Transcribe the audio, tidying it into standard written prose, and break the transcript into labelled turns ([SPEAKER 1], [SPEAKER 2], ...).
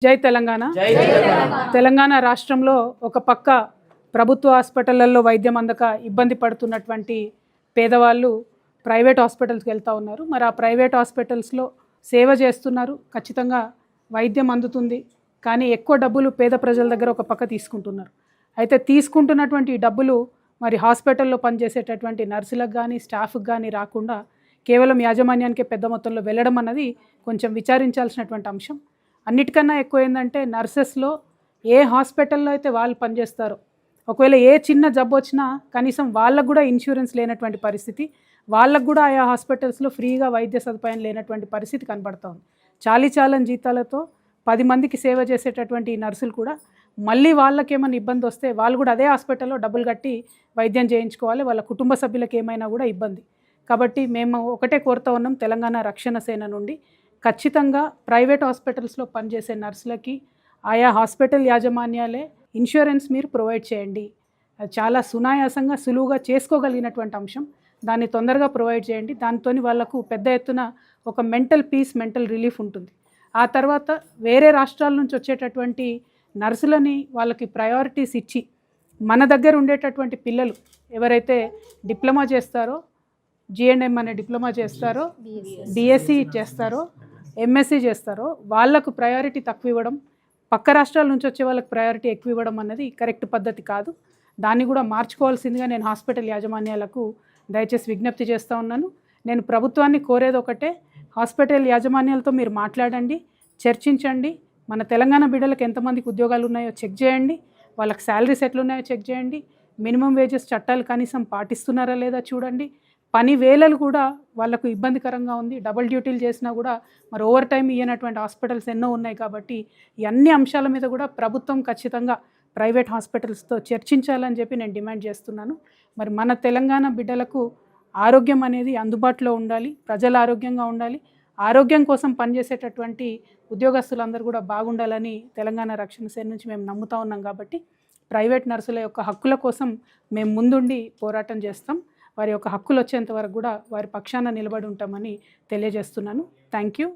[SPEAKER 1] జై తెలంగాణ. తెలంగాణ రాష్ట్రంలో ఒక పక్క ప్రభుత్వ హాస్పిటళ్లలో వైద్యం అందక ఇబ్బంది పడుతున్నటువంటి పేదవాళ్ళు ప్రైవేట్ హాస్పిటల్స్కి వెళ్తూ ఉన్నారు. మరి ఆ ప్రైవేట్ హాస్పిటల్స్లో సేవ చేస్తున్నారు, ఖచ్చితంగా వైద్యం అందుతుంది. కానీ ఎక్కువ డబ్బులు పేద ప్రజల దగ్గర ఒక పక్క తీసుకుంటున్నారు. అయితే తీసుకుంటున్నటువంటి డబ్బులు మరి హాస్పిటల్లో పనిచేసేటటువంటి నర్సులకు కానీ స్టాఫ్కి కానీ రాకుండా కేవలం యాజమాన్యానికే పెద్ద మొత్తంలో వెళ్ళడం అన్నది కొంచెం విచారించాల్సినటువంటి అంశం. అన్నిటికన్నా ఎక్కువ ఏంటంటే నర్సెస్లో ఏ హాస్పిటల్లో అయితే వాళ్ళు పనిచేస్తారో ఒకవేళ ఏ చిన్న జబ్బు వచ్చినా కనీసం వాళ్ళకు కూడా ఇన్సూరెన్స్ లేనటువంటి పరిస్థితి, వాళ్ళకు కూడా ఆయా హాస్పిటల్స్లో ఫ్రీగా వైద్య సదుపాయం లేనటువంటి పరిస్థితి కనబడుతూ ఉంది. చాలీచాలని జీతాలతో 10 మందికి సేవ చేసేటటువంటి ఈ నర్సులు కూడా మళ్ళీ వాళ్ళకేమైనా ఇబ్బంది వస్తే వాళ్ళు కూడా అదే హాస్పిటల్లో డబ్బులు కట్టి వైద్యం చేయించుకోవాలి, వాళ్ళ కుటుంబ సభ్యులకు ఏమైనా కూడా ఇబ్బంది. కాబట్టి మేము ఒకటే కోరుతూ ఉన్నాం తెలంగాణ రక్షణ సేన నుండి, ఖచ్చితంగా ప్రైవేట్ హాస్పిటల్స్లో పనిచేసే నర్సులకి ఆయా హాస్పిటల్ యాజమాన్యాలే ఇన్సూరెన్స్ మీరు ప్రొవైడ్ చేయండి. అది చాలా సునాయాసంగా సులువుగా చేసుకోగలిగినటువంటి అంశం. దాన్ని తొందరగా ప్రొవైడ్ చేయండి. దాంతో వాళ్ళకు పెద్ద ఎత్తున ఒక మెంటల్ పీస్, మెంటల్ రిలీఫ్ ఉంటుంది. ఆ తర్వాత వేరే రాష్ట్రాల నుంచి వచ్చేటటువంటి నర్సులని వాళ్ళకి ప్రయారిటీస్ ఇచ్చి మన దగ్గర ఉండేటటువంటి పిల్లలు ఎవరైతే డిప్లొమా చేస్తారో, జిఎన్ఎం అనే డిప్లొమా చేస్తారో, డిఎస్సి చేస్తారో, ఎంఎస్సి చేస్తారో వాళ్ళకు ప్రయారిటీ తక్కువ ఇవ్వడం, పక్క రాష్ట్రాల నుంచి వచ్చే వాళ్ళకి ప్రయారిటీ ఎక్కువ ఇవ్వడం అన్నది కరెక్ట్ పద్ధతి కాదు. దాన్ని కూడా మార్చుకోవాల్సిందిగా నేను హాస్పిటల్ యాజమాన్యాలకు దయచేసి విజ్ఞప్తి చేస్తూ ఉన్నాను. నేను ప్రభుత్వాన్ని కోరేది ఒకటే, హాస్పిటల్ యాజమాన్యాలతో మీరు మాట్లాడండి, చర్చించండి. మన తెలంగాణ బిడ్డలకు ఎంతమందికి ఉద్యోగాలు ఉన్నాయో చెక్ చేయండి, వాళ్ళకి శాలరీస్ ఎట్లున్నాయో చెక్ చేయండి, మినిమం వేజెస్ చట్టాలు కనీసం పాటిస్తున్నారా లేదా చూడండి. పని వేళలు కూడా వాళ్ళకు ఇబ్బందికరంగా ఉంది, డబుల్ డ్యూటీలు చేసినా కూడా మరి ఓవర్ టైం ఇయ్యనటువంటి హాస్పిటల్స్ ఎన్నో ఉన్నాయి. కాబట్టి ఈ అన్ని అంశాల మీద కూడా ప్రభుత్వం ఖచ్చితంగా ప్రైవేట్ హాస్పిటల్స్తో చర్చించాలని చెప్పి నేను డిమాండ్ చేస్తున్నాను. మరి మన తెలంగాణ బిడ్డలకు ఆరోగ్యం అనేది అందుబాటులో ఉండాలి, ప్రజలు ఆరోగ్యంగా ఉండాలి, ఆరోగ్యం కోసం పనిచేసేటటువంటి ఉద్యోగస్తులందరూ కూడా బాగుండాలని తెలంగాణ రక్షణ సేన నుంచి మేము నమ్ముతా ఉన్నాం. కాబట్టి ప్రైవేట్ నర్సుల యొక్క హక్కుల కోసం మేము ముందుండి పోరాటం చేస్తాం. వారి యొక్క హక్కులు వచ్చేంత వరకు కూడా వారి పక్షాన నిలబడి ఉంటామని తెలియజేస్తున్నాను. Thank you.